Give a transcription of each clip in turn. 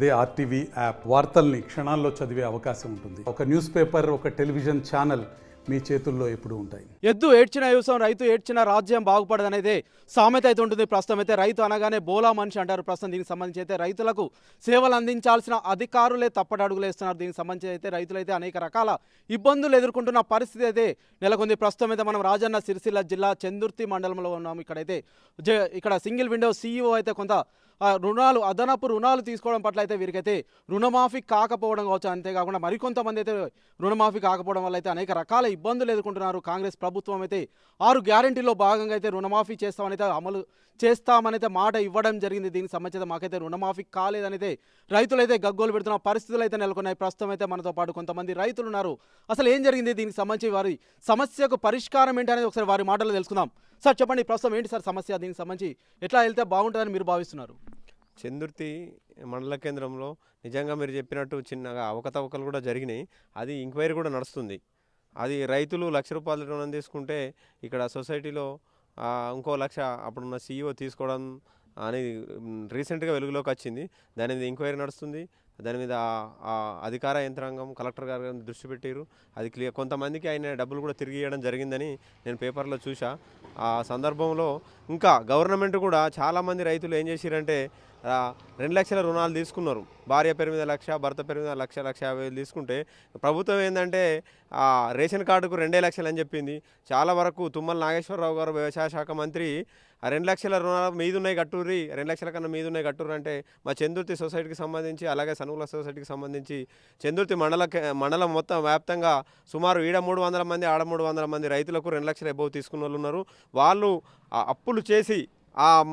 అదే RTV app వార్తల్ని క్షణాల్లో చదివే అవకాశం ఉంటుంది. ఒక న్యూస్ పేపర్, ఒక టెలివిజన్ ఛానల్ మీ చేతుల్లో ఎప్పుడూ ఉంటాయి. ఎద్దు ఏడ్చిన వ్యవసాయం, రైతు ఏడ్చిన రాజ్యం బాగుపడదనేదే సామెత అయితే ఉంటుంది. ప్రస్తుతం అయితే రైతు అనగానే బోలా మనిషి అంటారు. ప్రస్తుతం దీనికి సంబంధించి అయితే రైతులకు సేవలు అందించాల్సిన అధికారులే తప్పటడుగులు వేస్తున్నారు. దీనికి సంబంధించి అయితే రైతులైతే అనేక రకాల ఇబ్బందులు ఎదుర్కొంటున్న పరిస్థితి అయితే నెలకొంది. ప్రస్తుతం అయితే మనం రాజన్న సిరిసిల్ల జిల్లా చందుర్తి మండలంలో ఉన్నాము. ఇక్కడ సింగిల్ విండో CEO అయితే కొంత అదనపు రుణాలు తీసుకోవడం పట్ల అయితే వీరికైతే రుణమాఫీ కాకపోవడం కావచ్చు. అంతేకాకుండా మరికొంతమంది అయితే రుణమాఫీ కాకపోవడం వల్ల అయితే అనేక రకాల ఇబ్బందులు ఎదుర్కొంటున్నారు. కాంగ్రెస్ ప్రభుత్వం అయితే 6 గ్యారెంటీలో భాగంగా అయితే రుణమాఫీ చేస్తామనైతే అమలు చేస్తామనైతే మాట ఇవ్వడం జరిగింది. దీనికి సంబంధించి మాకైతే రుణమాఫీ కాలేదనైతే రైతులైతే గగ్గోలు పెడుతున్న పరిస్థితులు అయితే నెలకొన్నాయి. ప్రస్తుతం అయితే మనతో పాటు కొంతమంది రైతులు ఉన్నారు. అసలు ఏం జరిగింది, దీనికి సంబంధించి వారి సమస్యకు పరిష్కారం ఏంటి అనేది ఒకసారి వారి మాటలు తెలుసుకుందాం. సార్ చెప్పండి, ప్రస్తుతం ఏంటి సార్ సమస్య, దీనికి సంబంధించి ఎట్లా వెళ్తే బాగుంటుందని మీరు భావిస్తున్నారు? చందుర్తి మండల కేంద్రంలో నిజంగా మీరు చెప్పినట్టు చిన్నగా అవకతవకలు కూడా జరిగినాయి. అది ఎంక్వైరీ కూడా నడుస్తుంది. అది రైతులు ₹1,00,000 రుణం తీసుకుంటే ఇక్కడ సొసైటీలో ఇంకో 1,00,000 అప్పుడున్న CEO తీసుకోవడం అనేది రీసెంట్గా వెలుగులోకి వచ్చింది. దాని మీద ఎంక్వైరీ నడుస్తుంది. దాని మీద అధికార యంత్రాంగం కలెక్టర్ గారు దృష్టి పెట్టారు. అది క్లియర్. కొంతమందికి ఆయన డబ్బులు కూడా తిరిగి ఇవ్వడం జరిగిందని నేను పేపర్లో చూసా. ఆ సందర్భంలో ఇంకా గవర్నమెంట్ కూడా చాలామంది రైతులు ఏం చేసిరంటే 2,00,000 రుణాలు తీసుకున్నారు. భార్య పేరు మీద 1,00,000, భర్త పేరు మీద 1,50,000 తీసుకుంటే ప్రభుత్వం ఏంటంటే రేషన్ కార్డుకు 2,00,000 అని చెప్పింది. చాలా వరకు తుమ్మల నాగేశ్వరరావు గారు వ్యవసాయ శాఖ మంత్రి 2,00,000 రుణాలు మీదున్నాయి కట్టూరి, 2,00,000 కన్నా మీదున్నాయి కట్టూరు అంటే మా చందుర్తి సొసైటీకి సంబంధించి, అలాగే సనుగుల సొసైటీకి సంబంధించి చందుర్తి మండలం మొత్తం వ్యాప్తంగా సుమారు ఈడ 300 మంది, ఆడ 300 మంది రైతులకు 2,00,000 అబౌవ్ తీసుకున్న వాళ్ళు ఉన్నారు. వాళ్ళు అప్పులు చేసి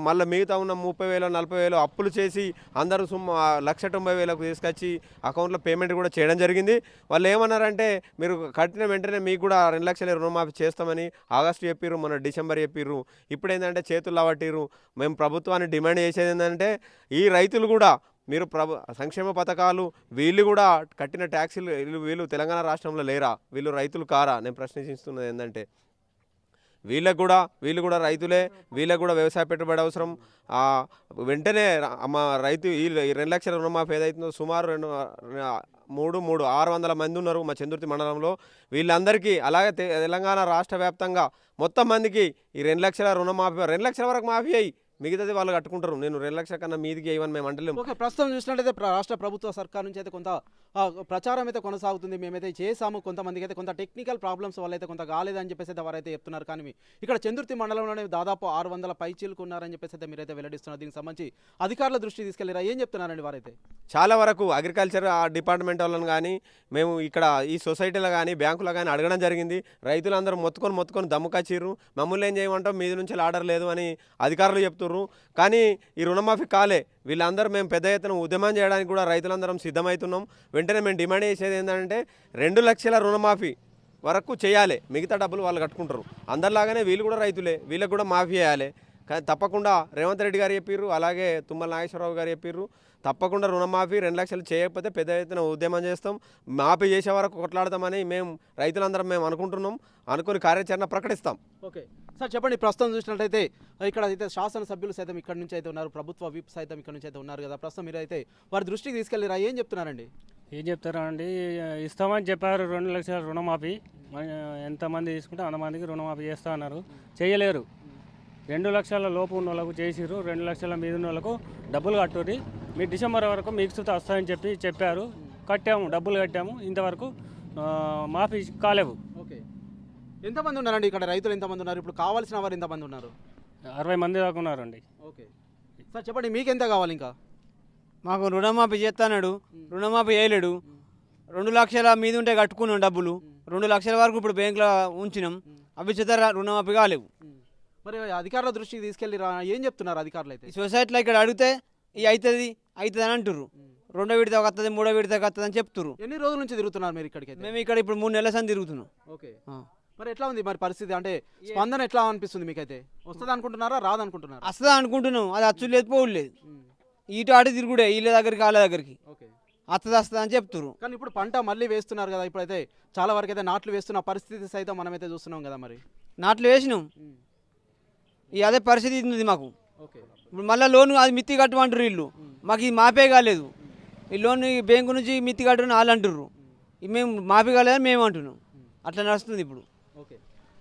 మళ్ళీ మిగతా ఉన్న 30,000, 40,000 అప్పులు చేసి అందరూ 1,90,000 తీసుకొచ్చి అకౌంట్లో పేమెంట్ కూడా చేయడం జరిగింది. వాళ్ళు ఏమన్నారంటే మీరు కట్టిన వెంటనే మీకు కూడా 2,00,000 రుణమాఫీ చేస్తామని ఆగస్టు చెప్పిర్రు, మన డిసెంబర్ చెప్పిర్రు. ఇప్పుడు ఏంటంటే చేతులు అవట్టిర్రు. మేము ప్రభుత్వాన్ని డిమాండ్ చేసేది ఏంటంటే ఈ రైతులు కూడా మీరు సంక్షేమ పథకాలు వీళ్ళు కూడా కట్టిన ట్యాక్సీలు వీళ్ళు తెలంగాణ రాష్ట్రంలో లేరా? వీళ్ళు రైతులు కారా? నేను ప్రశ్నిస్తున్నది ఏంటంటే వీళ్ళు కూడా రైతులే, వీళ్ళకు కూడా వ్యవసాయ పెట్టుబడి అవసరం. వెంటనే మా రైతు ఈ 2,00,000 రుణమాఫీ ఏదైతుందో సుమారు 600 మంది ఉన్నారు మా చందుర్తి మండలంలో. వీళ్ళందరికీ అలాగే తెలంగాణ రాష్ట్ర వ్యాప్తంగా మొత్తం మందికి ఈ 2,00,000 రుణమాఫీ, 2,00,000 వరకు మాఫీ అయ్యి మిగతాది వాళ్ళు కట్టుకుంటారు. నేను 2,00,000 కన్నా మీదికి ఇవ్వని మేము అంటలేము. ఓకే, ప్రస్తుతం చూసినట్టయితే రాష్ట్ర ప్రభుత్వ సర్కార్ నుంచి అయితే కొంత ప్రచారం అయితే కొనసాగుతుంది. మేమైతే చేసాము, కొంతమందికి అయితే కొంత టెక్నికల్ ప్రాబ్లమ్స్ వల్ల అయితే కొంత కాలేదని చెప్పేసి అయితే వారైతే చెప్తున్నారు. కానీ ఇక్కడ చందుర్తి మండలంలోనే దాదాపు 600 పైచీలకు ఉన్నారని చెప్పేసి అయితే మీరైతే వెల్లడిస్తున్నారు. దీనికి సంబంధించి అధికారుల దృష్టి తీసుకెళ్లారా? ఏం చెప్తున్నారండి వారైతే? చాలా వరకు అగ్రికల్చర్ డిపార్ట్మెంట్ వాళ్ళని కానీ మేము ఇక్కడ ఈ సొసైటీలో కానీ బ్యాంకులో కానీ అడగడం జరిగింది. రైతులందరూ మొత్తుకొని దమ్ముకొచ్చిర్రు. మమ్మల్ని ఏం చేయమంటాం, మీది నుంచి ఆర్డర్ లేదు అని అధికారులు చెప్తున్నారు. కానీ ఈ రుణమాఫీ కాలే. వీళ్ళందరూ మేము పెద్ద ఎత్తున ఉద్యమం చేయడానికి కూడా రైతులందరం సిద్ధమవుతున్నాం. వెంటనే మేము డిమాండ్ చేసేది ఏంటంటే 2,00,000 రుణమాఫీ వరకు చేయాలి. మిగతా డబ్బులు వాళ్ళు కట్టుకుంటారు. అందరిలాగానే వీళ్ళు కూడా రైతులే, వీళ్ళకి కూడా మాఫీ చేయాలి. కానీ తప్పకుండా రేవంత్ రెడ్డి గారు చెప్పిర్రు, అలాగే తుమ్మల నాగేశ్వరరావు గారు చెప్పిర్రు, తప్పకుండా రుణమాఫీ 2,00,000 చేయకపోతే పెద్ద ఎత్తున ఉద్యమం చేస్తాం, మాఫీ చేసే వరకు కొట్లాడతామని మేము రైతులందరం అనుకుంటున్నాం. అనుకుని కార్యాచరణ ప్రకటిస్తాం. ఓకే సార్ చెప్పండి, ప్రస్తుతం చూసినట్టయితే ఇక్కడ అయితే శాసనసభ్యులు సైతం ఇక్కడ నుంచి అయితే ఉన్నారు, ప్రభుత్వ విప్ సైతం ఇక్కడ నుంచి అయితే ఉన్నారు కదా. ప్రస్తుతం మీరు అయితే వారి దృష్టికి తీసుకెళ్ళిరా? ఏం చెప్తున్నారండి? ఏం చెప్తారండి, ఇస్తామని చెప్పారు 2,00,000 రుణమాఫీ. ఎంతమంది తీసుకుంటే అంతమందికి రుణమాఫీ చేస్తా అన్నారు, చేయలేరు. 2,00,000 లోపు ఉన్న వాళ్ళకు చేసిర్రు, 2,00,000 మీద ఉన్న వాళ్ళకు డబ్బులు కట్టుర్రి, మీ డిసెంబర్ వరకు మీకు సుత వస్తాయని చెప్పారు. కట్టాము, డబ్బులు కట్టాము, ఇంతవరకు మాఫీ కాలేవు. ఓకే, ఎంతమంది ఉన్నారండి ఇక్కడ రైతులు? ఎంతమంది ఉన్నారు ఇప్పుడు? కావాల్సిన వారు ఎంతమంది ఉన్నారు? 60 మంది దాకా ఉన్నారండి. ఓకే సార్ చెప్పండి, మీకు ఎంత కావాలి? ఇంకా మాకు రుణమాఫీ చేస్తాడు, రుణమాఫీ చేయలేడు. 2,00,000 మీద ఉంటే కట్టుకున్నాం డబ్బులు, 2,00,000 వరకు ఇప్పుడు బ్యాంకులో ఉంచినాం, అవి చేత రుణమాఫీ కాలేవు. మరి అధికారుల దృష్టికి తీసుకెళ్ళి ఏం చెప్తున్నారు అధికారులు అయితే? ఈ సొసైటీలో ఇక్కడ అడిగితే ఇది అవుతుంది అని అంటుర్రు. 2వ విడతకు వస్తుంది, 3వ విడతకు వస్తుంది అని చెప్తున్నారు. ఎన్ని రోజుల నుంచి తిరుగుతున్నారు మీరు ఇక్కడికి? మేము ఇక్కడ ఇప్పుడు 3 నెలల సంది తిరుగుతున్నాం. ఓకే, మరి ఎట్లా ఉంది మరి పరిస్థితి? అంటే స్పందన ఎట్లా అనిపిస్తుంది మీకైతే? వస్తుంది అనుకుంటున్నారా, రాదనుకుంటున్నారా? వస్తుంది అనుకుంటున్నాం, అది అచ్చు లేదు, పోవుడు లేదు. ఇటు అటు తిరుగుడే, వీళ్ళ దగ్గరికి వాళ్ళ దగ్గరికి. ఓకే, వస్తుంది అని చెప్తున్నారు. కానీ ఇప్పుడు పంట మళ్ళీ వేస్తున్నారు కదా, ఇప్పుడైతే చాలా వరకు అయితే నాట్లు వేస్తున్న పరిస్థితి సైతం మనమైతే చూస్తున్నాం కదా. మరి నాట్లు వేసినాం, అదే పరిస్థితి ఉంది మాకు. ఓకే, ఇప్పుడు మళ్ళీ లోను అది మిత్తి కట్టమంటారు వీళ్ళు, మాకు ఇది మాపే కాలేదు. ఈ లోన్ బ్యాంకు నుంచి మిత్తి కట్టని వాళ్ళు అంటుర్రు మేము మాఫీ కాలేదని మేము అంటున్నాం. అట్లా నడుస్తుంది ఇప్పుడు. ఓకే,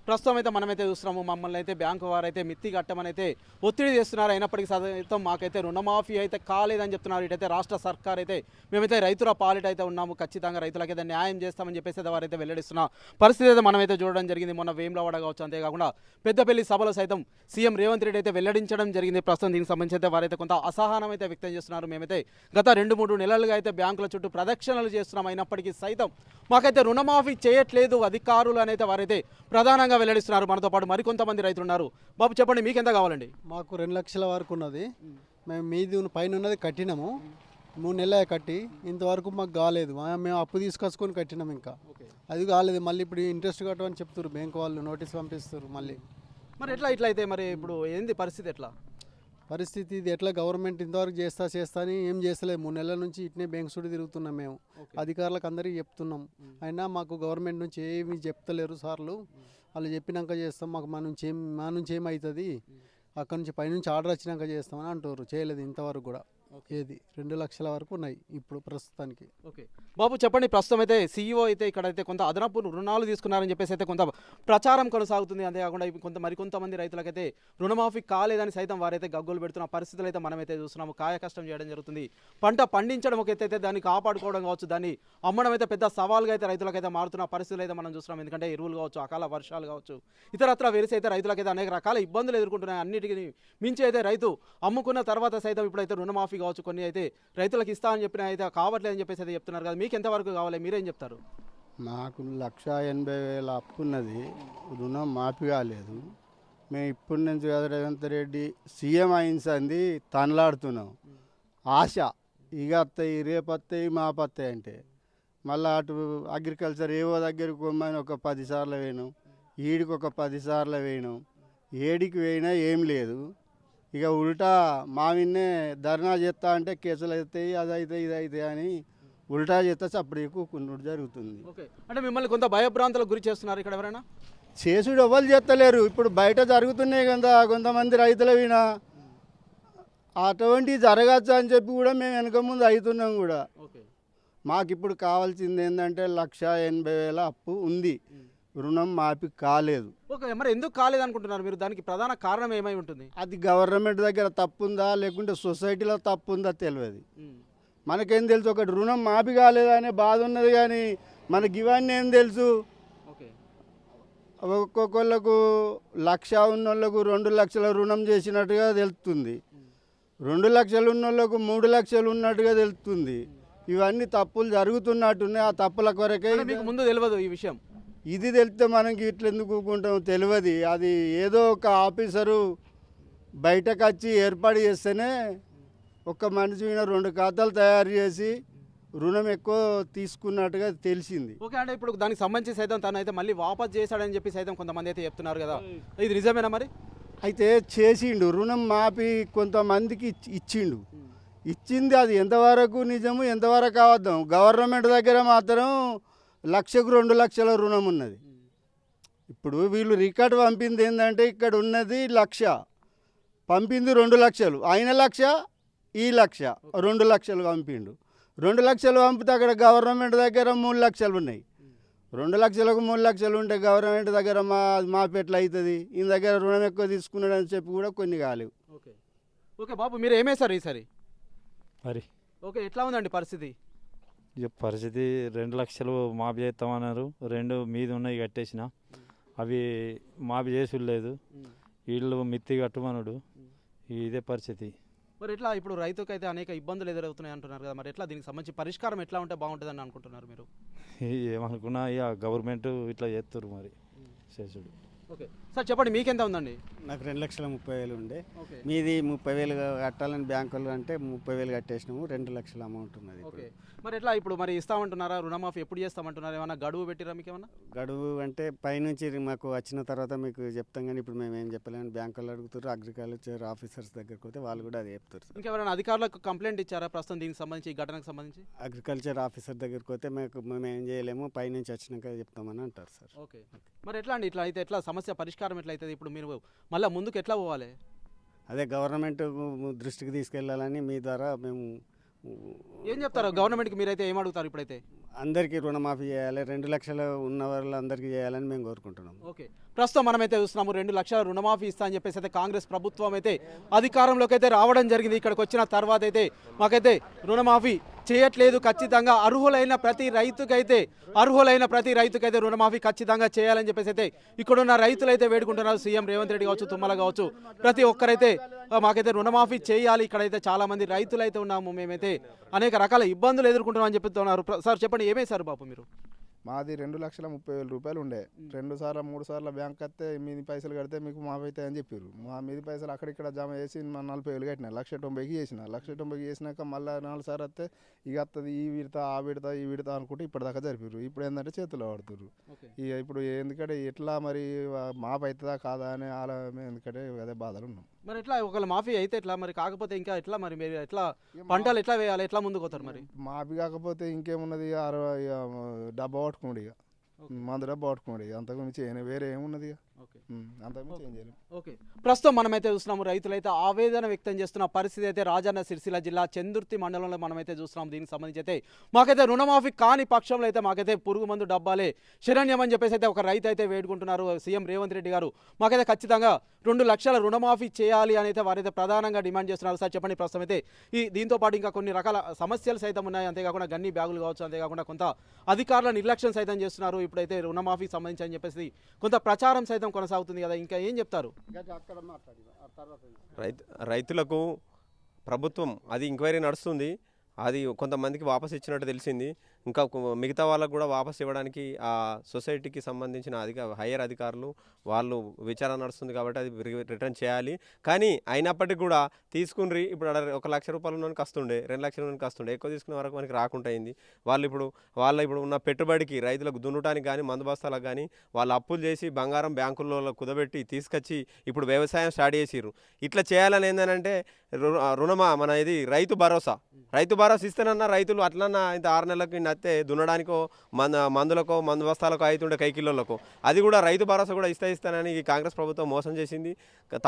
ప్రస్తుతం అయితే మనమైతే చూస్తున్నాము, మమ్మల్ని అయితే బ్యాంకు వారు అయితే మిత్తి కట్టమని అయితే ఒత్తిడి చేస్తున్నారు. అయినప్పటికీ సైతం మాకైతే రుణమాఫీ అయితే కాలేదని చెప్తున్నారు. ఇటైతే రాష్ట్ర సర్కార్ అయితే మేమైతే రైతుల పాలిట అయితే ఉన్నాము, ఖచ్చితంగా రైతులకైతే న్యాయం చేస్తామని చెప్పేసి అయితే వారైతే వెల్లడిస్తున్న పరిస్థితి అయితే మనమైతే చూడడం జరిగింది. మొన్న వేములవాడ కావచ్చు, అంతేకాకుండా పెద్దపల్లి సభలో సైతం సీఎం రేవంత్ రెడ్డి అయితే వెల్లడించడం జరిగింది. ప్రస్తుతం దీనికి సంబంధించి అయితే వారైతే కొంత అసహనం అయితే వ్యక్తం చేస్తున్నారు. మేమైతే గత 2-3 నెలలుగా అయితే బ్యాంకుల చుట్టూ ప్రదక్షిణలు చేస్తున్నాం, అయినప్పటికీ సైతం మాకైతే రుణమాఫీ చేయట్లేదు అధికారులు అని అయితే వారైతే ప్రధానంగా వెల్లడిస్తున్నారు. మనతో పాటు మరికొంతమంది రైతులు ఉన్నారు. బాబు చెప్పండి, మీకు ఎంత కావాలండి? మాకు 2 లక్షల వరకు ఉన్నది. మేము మీది పైన ఉన్నది కట్టినాము, 3 నెలలే కట్టి, ఇంతవరకు మాకు కాలేదు. మేము అప్పు తీసుకొచ్చుకొని కట్టినాం, ఇంకా అది కాలేదు. మళ్ళీ ఇప్పుడు ఇంట్రెస్ట్ కట్టమని చెప్తారు బ్యాంక్ వాళ్ళు, నోటీస్ పంపిస్తారు మళ్ళీ. మరి ఎట్లా అయితే మరి ఇప్పుడు ఏంది పరిస్థితి? ఎట్లా పరిస్థితి ఇది? ఎట్లా గవర్నమెంట్ ఇంతవరకు చేస్తా అని ఏం చేస్తలేదు. 3 నెలల నుంచి ఇట్నే బ్యాంక్ చుట్టూ తిరుగుతున్నాం మేము. అధికారులకు అందరికీ చెప్తున్నాం, అయినా మాకు గవర్నమెంట్ నుంచి ఏమీ చెప్తలేరు సార్లు. వాళ్ళు చెప్పినాక చేస్తాం, మాకు మా నుంచి ఏమవుతుంది, అక్కడ నుంచి పైనుంచి ఆర్డర్ వచ్చినాక చేస్తామని అంటారు. చేయలేదు ఇంతవరకు కూడా. ఏది 2 లక్షల వరకు ఉన్నాయి ఇప్పుడు ప్రస్తుతానికి. ఓకే బాబు చెప్పండి, ప్రస్తుతం అయితే సీఈఓ అయితే ఇక్కడైతే కొంత అదనపు రుణాలు తీసుకున్నారని చెప్పేసి అయితే కొంత ప్రచారం కొనసాగుతుంది. అంతేకాకుండా మరికొంతమంది రైతులకైతే రుణమాఫీ కాలేదని సైతం వారైతే గగ్గోలు పెడుతున్న పరిస్థితులు అయితే మనమైతే చూస్తున్నాము. కాయ కష్టం చేయడం జరుగుతుంది, పంట పండించడం ఒక ఎత్తైతే దాన్ని కాపాడుకోవడం కావచ్చు, దాన్ని అమ్మడం అయితే పెద్ద సవాల్గా అయితే రైతులకైతే మారుతున్న పరిస్థితులు అయితే మనం చూస్తున్నాం. ఎందుకంటే ఎరువులు కావచ్చు, అకాల వర్షాలు కావచ్చు, ఇతరత్ర వేసి అయితే రైతులకైతే అనేక రకాల ఇబ్బందులు ఎదుర్కొంటున్నాయి. అన్నిటికీ మించి అయితే రైతు అమ్ముకున్న తర్వాత సైతం ఇప్పుడైతే రుణమాఫీ కావచ్చు కొన్ని అయితే రైతులకు ఇస్తా అని చెప్పిన అయితే కావట్లేదని చెప్పేసి అయితే చెప్తున్నారు కదా. మీకు ఎంతవరకు కావాలి, మీరేం చెప్తారు? మాకు 1,80,000 అప్పు ఉన్నది, రుణం మాఫీ కాలేదు. మేము ఇప్పటి నుంచి కదా రేవంత్ రెడ్డి సీఎం అయింది తనలాడుతున్నాం. ఆశ ఇక వస్తాయి, రేపు వస్తాయి, మాపు వస్తాయి అంటే మళ్ళీ అటు అగ్రికల్చర్ ఏవో దగ్గరికి పోమని ఒక 10 సార్లు వేయను, ఈడికి ఒక 10 సార్లు వేయను, ఏడికి వేయినా ఏం లేదు. ఇక ఉల్టా మా విన్నే ధర్నా చేస్తా అంటే కేసులు అవుతాయి, అది అవుతాయి, ఇది అవుతాయి అని ఉల్టా చేస్తే అప్పుడు ఎక్కువ జరుగుతుంది. ఓకే, అంటే మిమ్మల్ని కొంత భయభ్రాంతులకు గురి చేస్తున్నారు ఇక్కడ ఎవరైనా? చేసుడు ఎవరు చేస్తలేరు. ఇప్పుడు బయట జరుగుతున్నాయి కదా కొంతమంది రైతుల వినా, అటువంటివి జరగచ్చు అని చెప్పి కూడా మేము వెనక ముందు అవుతున్నాం కూడా. మాకు ఇప్పుడు కావాల్సింది ఏంటంటే 1,80,000 అప్పు ఉంది, రుణం మాఫీ కాలేదు. ఓకే, మరి ఎందుకు కాలేదు అనుకుంటున్నారు మీరు? దానికి ప్రధాన కారణం ఏమై ఉంటుంది? అది గవర్నమెంట్ దగ్గర తప్పు ఉందా లేకుంటే సొసైటీలో తప్పు ఉందా తెలియదు. మనకేం తెలుసు, ఒకటి రుణం మాఫీ కాలేదనే బాధ ఉన్నది, కానీ మనకి ఇవన్నీ ఏం తెలుసు. ఒక్కొక్కళ్ళకు 1,00,000 ఉన్నోళ్ళకు 2 లక్షల రుణం చేసినట్టుగా తెలుస్తుంది, 2 లక్షలు ఉన్నోళ్ళకు 3 లక్షలు ఉన్నట్టుగా తెలుస్తుంది. ఇవన్నీ తప్పులు జరుగుతున్నట్టున్నాయి. ఆ తప్పుల కొరకే మీకు ముందు తెలియదు ఈ విషయం. ఇది తెలిస్తే మనకి ఇట్లా ఎందుకు కూకుంటాం తెలియదు. అది ఏదో ఒక ఆఫీసరు బయటకు వచ్చి ఏర్పాటు చేస్తేనే ఒక మనిషి మీద 2 ఖాతాలు తయారు చేసి రుణం ఎక్కువ తీసుకున్నట్టుగా తెలిసింది. ఓకే, అంటే ఇప్పుడు దానికి సంబంధించి సైతం తను అయితే మళ్ళీ వాపస్ చేశాడని చెప్పి సైతం కొంతమంది అయితే చెప్తున్నారు కదా, ఇది నిజమేనా మరి? అయితే చేసిండు, రుణం మాఫీ కొంతమందికి ఇచ్చిండు. ఇచ్చింది అది ఎంతవరకు నిజము ఎంతవరకు అబద్ధం? గవర్నమెంట్ దగ్గర మాత్రం 1,00,000కు 2 లక్షల రుణం ఉన్నది. ఇప్పుడు వీళ్ళు రికార్డు పంపింది ఏంటంటే ఇక్కడ ఉన్నది 1,00,000, పంపింది 2 లక్షలు, ఆయన 1,00,000 ఈ 1,00,000, 2 లక్షలు పంపిండు. 2 లక్షలు పంపితే అక్కడ గవర్నమెంట్ దగ్గర 3 లక్షలు ఉన్నాయి. 2 లక్షలకు 3 లక్షలు ఉంటే గవర్నమెంట్ దగ్గర మాఫీ ఎట్లా అవుతుంది? ఈయన దగ్గర రుణం ఎక్కువ తీసుకున్నాడు అని చెప్పి కూడా కొన్ని కాలేవు. ఓకే ఓకే బాబు, మీరు ఏమేశారు ఈసారి? మరి ఓకే, ఎట్లా ఉందండి పరిస్థితి? ఇక పరిస్థితి 2 లక్షలు మాఫీ చేస్తామన్నారు, 2 మీద ఉన్నాయి కట్టేసిన, అవి మాఫీ చేసుడు లేదు, వీళ్ళు మిత్తి కట్టుమనుడు, ఇదే పరిస్థితి. మరి ఎట్లా ఇప్పుడు రైతుకి అయితే అనేక ఇబ్బందులు ఎదురవుతున్నాయి అంటున్నారు కదా, మరి ఎట్లా దీనికి సంబంధించి పరిష్కారం ఎట్లా ఉంటే బాగుంటుందని అనుకుంటున్నారు మీరు? ఏమనుకున్నా ఇక గవర్నమెంట్ ఇట్లా చేస్తారు మరి చేసుడు. ఓకే సార్ చెప్పండి, మీకెంత ఉందండి? నాకు 2,30,000 ఉండే, ఓకే మీది 30,000 కట్టాలని బ్యాంకులు అంటే 30,000 కట్టేసినాము, 2 లక్షల అమౌంట్ ఉన్నది. ఓకే, మరి ఎట్లా ఇప్పుడు మరి ఇస్తామంటున్నారా? రుణమాఫీ ఎప్పుడు చేస్తామంటున్నారు? ఏమన్నా గడువు పెట్టిరా మీకు ఏమన్నా? గడువు అంటే పైనుంచి మాకు వచ్చిన తర్వాత మీకు చెప్తాం, కానీ ఇప్పుడు మేము ఏం చెప్పలేము. బ్యాంకులు అడుగుతారు, అగ్రికల్చర్ ఆఫీసర్స్ దగ్గరికి పోతే వాళ్ళు కూడా అది చెప్తారు. ఇంకెవరైనా అధికారులకు కంప్లైంట్ ఇచ్చారా ప్రస్తుతం దీనికి సంబంధించి, ఈ ఘటనకు సంబంధించి? అగ్రికల్చర్ ఆఫీసర్ దగ్గరికి పోతే మేము ఏం చేయలేము, పైనుంచి వచ్చినాక చెప్తామని అంటారు సార్. ఓకే, మరి ఎట్లా అండి? ఇట్లా అయితే ఎట్లా సమస్య పరిష్కారం ఎట్లా అవుతుంది? ఇప్పుడు మీరు మళ్ళీ ముందుకు ఎట్లా పోవాలి? అదే గవర్నమెంట్ దృష్టికి తీసుకెళ్ళాలని మీ ద్వారా మేము ఏం చెప్తారు గవర్నమెంట్కి మీరైతే ఏం అడుగుతారు ఇప్పుడైతే? అందరికీ రుణమాఫీ చేయాలి, 2 లక్షలు ఉన్న వాళ్ళందరికీ చేయాలని మేము కోరుకుంటున్నాం. ఓకే, ప్రస్తుతం మనమైతే చూస్తున్నాము 2 లక్షల రుణమాఫీ ఇస్తా అని చెప్పేసి అయితే కాంగ్రెస్ ప్రభుత్వం అయితే అధికారంలోకి అయితే రావడం జరిగింది. ఇక్కడికి వచ్చిన తర్వాత అయితే మాకైతే రుణమాఫీ చేయట్లేదు, ఖచ్చితంగా అర్హులైన ప్రతి రైతుకైతే రుణమాఫీ ఖచ్చితంగా చేయాలని చెప్పేసి అయితే ఇక్కడున్న రైతులు అయితే వేడుకుంటున్నారు. సీఎం రేవంత్ రెడ్డి కావచ్చు, తుమ్మల కావచ్చు, ప్రతి ఒక్కరైతే మాకైతే రుణమాఫీ చేయాలి. ఇక్కడైతే చాలా మంది రైతులు అయితే ఉన్నాము, మేమైతే అనేక రకాల ఇబ్బందులు ఎదుర్కొంటున్నాం అని చెప్తున్నారు. సార్ చెప్పండి, ఏమేశారు బాబు మీరు? మాది 2,30,000 రూపాయలు ఉండే. 2 సార్లు 3 సార్లు బ్యాంక్ వస్తే మీది పైసలు కడితే మీకు మాఫీ అవుతాయి అని చెప్పారు. మా మీది పైసలు అక్కడిక్కడ జమ చేసి 40,000 కట్టినా, 1,90,000 చేసిన. 1,90,000 చేసినాక మళ్ళీ 4 సార్లు వస్తే ఇక వస్తుంది, ఈ విడతా ఆ విడతా అనుకుంటే ఇప్పటిదాకా జరిపారు. ఇప్పుడు ఏంటంటే చేతుల్లో పడుతున్నారు. ఇక ఇప్పుడు ఎందుకంటే ఎట్లా మరి మాఫీ అవుతుందా కాదా అని ఎందుకంటే అదే బాధలు ఉన్నాం. మరి ఎట్లా ఒకవేళ మాఫీ అయితే ఎట్లా, మరి కాకపోతే ఇంకా ఎట్లా, మరి మీరు ఎట్లా పంటలు ఎట్లా వేయాలి, ఎట్లా ముందుకు పోతారు? మరి మాఫీ కాకపోతే ఇంకేమున్నది, 60 డబ్బా పట్టుకోండి, ఇక మందు డబ్బా పట్టుకోండి, అంతకుమించి వేరే ఏమున్నది, ఇక అంతకుమించి ఏం చేయలేము. ఓకే, ప్రస్తుతం మనమైతే చూస్తున్నాము రైతులైతే ఆవేదన వ్యక్తం చేస్తున్న పరిస్థితి అయితే రాజన్న సిరిసిల్ల జిల్లా చందుర్తి మండలంలో మనమైతే చూస్తున్నాం. దీనికి సంబంధించి అయితే మాకైతే రుణమాఫీ కాని పక్షంలో అయితే మాకైతే పురుగు మందు డబ్బాలే శరణ్యం అని చెప్పేసి అయితే ఒక రైతు అయితే వేడుకుంటున్నారు. సీఎం రేవంత్ రెడ్డి గారు మాకైతే ఖచ్చితంగా 2 లక్షల రుణమాఫీ చేయాలి అని అయితే వారైతే ప్రధానంగా డిమాండ్ చేస్తున్నారు. సార్ చెప్పండి, ప్రస్తుతం అయితే దీంతో పాటు ఇంకా కొన్ని రకాల సమస్యలు సైతం ఉన్నాయి. అంతేకాకుండా గన్ని బ్యాగులు కావచ్చు, అంతేకాకుండా కొంత అధికారుల నిర్లక్ష్యం సైతం చేస్తున్నారు. ఇప్పుడైతే రుణమాఫీ సంబంధించి అని చెప్పేసి కొంత ప్రచారం సైతం కొనసాగుతుంది కదా, ఇంకా ఏం చెప్తారు? రైతులకు ప్రభుత్వం అది ఎంక్వైరీ నడుస్తుంది, అది కొంతమందికి వాపస్ ఇచ్చినట్టు తెలిసింది. ఇంకా మిగతా వాళ్ళకు కూడా వాపస్ ఇవ్వడానికి ఆ సొసైటీకి సంబంధించిన హైయర్ అధికారులు వాళ్ళు విచారణ నడుస్తుంది కాబట్టి అది రిటర్న్ చేయాలి. కానీ అయినప్పటికీ కూడా తీసుకుని ఇప్పుడు 1 లక్ష రూపాయలు ఉన్నోనికి వస్తుండే, 2 లక్షల ఉన్నోనికి వస్తుండే, ఎక్కువ తీసుకునే వరకు మనకి రాకుండా అయింది. వాళ్ళు ఇప్పుడు ఉన్న పెట్టుబడికి రైతులకు దున్నటానికి కానీ మందు బస్తాలకు కానీ వాళ్ళు అప్పులు చేసి బంగారం బ్యాంకుల్లో కుదబెట్టి తీసుకొచ్చి ఇప్పుడు వ్యవసాయం స్టార్ట్ చేసిర్రు. ఇట్లా చేయాలని ఏంటంటే మన ఇది రైతు భరోసా ఇస్తేనన్నా రైతులు అట్లన్నా ఇంత 6 నెలలకు నత్తే దున్నడానికో మందులకో మందు బస్తాలకో అవుతుండే కైకిల్లోలకో అది కూడా రైతు భరోసా కూడా ఇస్తానని ఈ కాంగ్రెస్ ప్రభుత్వం మోసం చేసింది.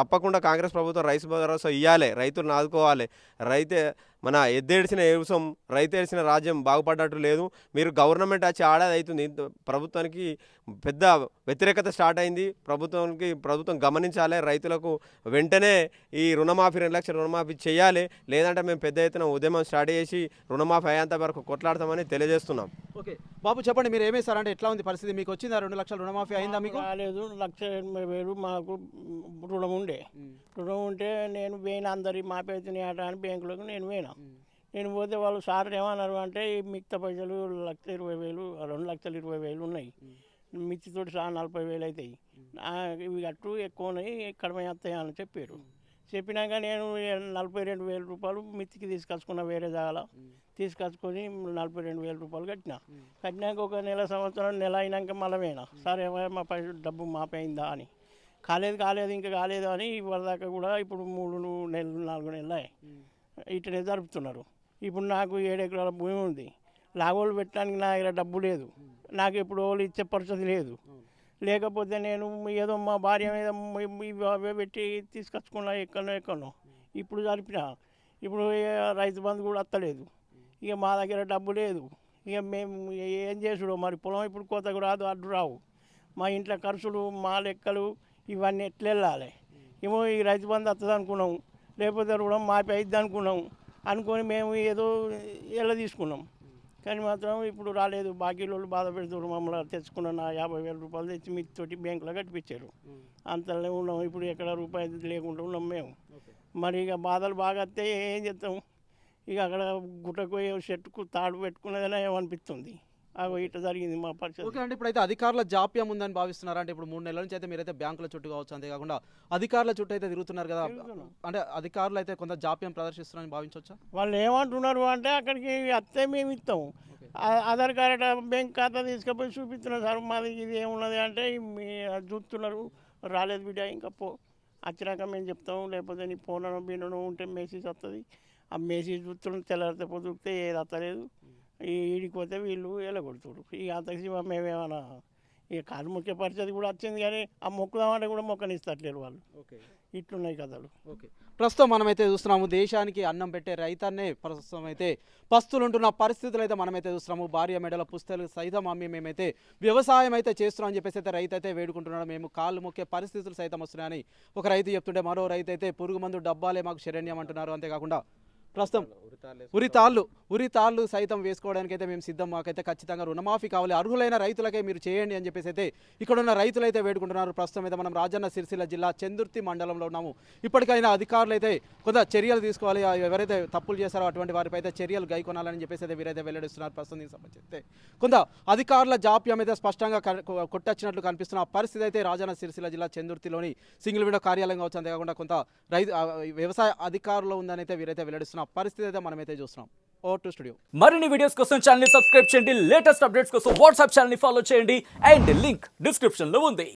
తప్పకుండా కాంగ్రెస్ ప్రభుత్వం రైతు భరోసా ఇవ్వాలి, రైతులను ఆదుకోవాలి. మన ఎద్దేడిసిన వ్యవసాయం రైతేడిసిన రాజ్యం బాగుపడ్డట్టు లేదు. మీరు గవర్నమెంట్ వచ్చి ఆడేది అవుతుంది, ప్రభుత్వానికి పెద్ద వ్యతిరేకత స్టార్ట్ అయింది. ప్రభుత్వం గమనించాలి, రైతులకు వెంటనే ఈ రుణమాఫీ 2 లక్షల రుణమాఫీ చేయాలి, లేదంటే మేము పెద్ద ఎత్తున ఉద్యమం స్టార్ట్ చేసి రుణమాఫీ అయ్యేంత వరకు కొట్లాడతామని తెలియజేస్తున్నాం. ఓకే బాబు, చెప్పండి, మీరు ఏమేశారంటే ఎట్లా ఉంది పరిస్థితి? మీకు వచ్చిందా 2 లక్షల రుణమాఫీ అయిందా? మీకు రాలేదు. 1,80,000 మాకు రుణం ఉంటే నేను పోయిన అందరి మాఫీ అవుతున్నాయి అట అని బ్యాంకులకు నేను పోతే వాళ్ళు సార్ ఏమన్నారు అంటే మిగతా పైసలు 1,20,000 2,20,000 ఉన్నాయి, మిత్తితోటి సార్ 40,000 అవుతాయి, ఇవి అట్టు ఎక్కువ ఉన్నాయి, కడిమే వస్తాయి అని చెప్పారు. చెప్పినాక నేను 42,000 రూపాయలు మిత్తికి తీసుకొచ్చుకున్నా, వేరే జాగాలో తీసుకొచ్చుకొని 42,000 రూపాయలు కట్టినాక ఒక సంవత్సరం నెల అయినాక మళ్ళీ పోయినా, సార్ ఏమైనా మా పైసలు డబ్బు మాపైందా అని. కాలేదు ఇంకా కాలేదు అని ఇప్పటిదాకా కూడా ఇప్పుడు 3 నెలలు 4 నెలలు ఇట్లనే జరుపుతున్నారు. ఇప్పుడు నాకు 7 ఎకరాల భూమి ఉంది, లాగోళ్ళు పెట్టడానికి నా దగ్గర డబ్బు లేదు, నాకు ఎప్పుడు వాళ్ళు ఇచ్చే పరిస్థితి లేదు. లేకపోతే నేను ఏదో మా భార్య మీద పెట్టి తీసుకొచ్చుకున్నా ఎక్కడో ఇప్పుడు జరిపిన. ఇప్పుడు రైతు బంధు కూడా వస్తలేదు, ఇక మా దగ్గర డబ్బు లేదు, ఇక మేము ఏం చేసుడో మరి. పొలం ఇప్పుడు కోతకు రాదు, అడ్డు రావు, మా ఇంట్లో ఖర్చులు మా లెక్కలు ఇవన్నీ ఎట్లా వెళ్ళాలి. ఏమో ఈ రైతు బంధు వస్తుంది అనుకున్నాం, లేకపోతే రుణం మాపి అయిద్ది అనుకొని మేము ఏదో ఎలా తీసుకున్నాం, కానీ మాత్రం ఇప్పుడు రాలేదు. బాకీలోళ్ళు బాధ పెడుతున్నారు మమ్మల్ని. తెచ్చుకున్న 50,000 రూపాయలు తెచ్చి మీతోటి బ్యాంకులో కట్టించారు, అంతలో ఉన్నాం. ఇప్పుడు ఎక్కడ రూపాయి లేకుండా ఉన్నాం మేము. మరి ఇక బాధలు బాగా వస్తే ఏం చేస్తాం, ఇక అక్కడ గుట్టకు చెట్టుకు తాడు పెట్టుకున్నదనే ఏమనిపిస్తుంది. ఇట్లా జరిగింది మా పరిస్థితి. ఓకే అంటే ఇప్పుడైతే అధికారుల జాప్యం ఉందని భావిస్తున్నారు. అంటే ఇప్పుడు 3 నెలల నుంచి అయితే మీరైతే బ్యాంకుల చుట్టూ కావచ్చు, అంతేకాకుండా అధికారుల చుట్టూ అయితే తిరుగుతున్నారు కదా, అంటే అధికారులు అయితే కొంత జాప్యం ప్రదర్శిస్తున్నారని భావించవచ్చా? వాళ్ళు ఏమంటున్నారు అంటే అక్కడికి వస్తే మేము ఇస్తాం, ఆధార్ కార్డు బ్యాంక్ ఖాతా తీసుకుపోయి చూపిస్తున్నారు, సార్ మాది ఇది ఏమున్నది అంటే చూస్తున్నారు, రాలేదు బిడ్డ ఇంకా వచ్చినాక మేము చెప్తాం, లేకపోతే నీ ఫోన్ బిన్నో ఉంటే మెసేజ్ వస్తుంది, ఆ మెసేజ్ చూస్తున్నాం, తెల్లారితే పొద్దుతే ఏది వస్తలేదు, ఈడికి పోతే వీళ్ళు ఎలగొడుతున్నారు. ఇక అంతకు మేమేమన్నా ఇక కాలు మొక్కే పరిస్థితి కూడా వచ్చింది, కానీ ఆ మొక్కుదామంటే కూడా మొక్కనిస్తట్లేరు వాళ్ళు. ఓకే ఇట్లున్నాయి కథలు. ఓకే ప్రస్తుతం మనమైతే చూస్తున్నాము దేశానికి అన్నం పెట్టే రైతాన్నే ప్రస్తుతం అయితే పస్తులుంటున్న పరిస్థితులు అయితే మనమైతే చూస్తున్నాము. భార్య మెడల పుస్తలు సైతం అమ్మి మేమైతే వ్యవసాయం అయితే చేస్తున్నాం అని చెప్పేసి అయితే రైతు అయితే వేడుకుంటున్నాడు. మేము కాళ్ళు మొక్కే పరిస్థితులు సైతం వస్తున్నాయని ఒక రైతు చెప్తుంటే, మరో రైతు అయితే పురుగు మందు డబ్బాలే మాకు శరణ్యం అంటున్నారు. అంతేకాకుండా ప్రస్తుతం ఉరితాళ్ళు సైతం వేసుకోవడానికి అయితే మేము సిద్ధం, మాకైతే ఖచ్చితంగా రుణమాఫీ కావాలి, అర్హులైన రైతులకే మీరు చేయండి అని చెప్పేసి అయితే ఇక్కడ ఉన్న రైతులు అయితే వేడుకుంటున్నారు. ప్రస్తుతం అయితే మనం రాజన్న సిరిసిల్ల జిల్లా చెందుర్తి మండలంలో ఉన్నాము. ఇప్పటికైనా అధికారులు అయితే కొంత చర్యలు తీసుకోవాలి, ఎవరైతే తప్పులు చేస్తారో అటువంటి వారిపై అయితే చర్యలు గైకొనాలని చెప్పేసి అయితే వీరైతే వెల్లడిస్తున్నారు. ప్రస్తుతం దీనికి సంబంధించి అయితే కొంత అధికారుల జాప్యం అయితే స్పష్టంగా కొట్టొచ్చినట్లు కనిపిస్తున్న పరిస్థితి అయితే రాజన్న సిరిసిల్ల జిల్లా చెందుర్తిలోని సింగిల్ విండో కార్యాలయం కావచ్చు, అంతేకాకుండా కొంత వ్యవసాయ అధికారులు ఉందని అయితే వీరైతే వెల్లడిస్తున్న పరిస్థితి అయితే మనమైతే చూస్తున్నాం. Over to studio. మరిన్ని వీడియోస్ కోసం ఛానల్ ని సబ్స్క్రైబ్ చేయండి, లేటెస్ట్ అప్డేట్స్ కోసం వాట్సాప్ ఛానల్ ని ఫాలో చేయండి అండ్ లింక్ డిస్క్రిప్షన్ లో ఉంది.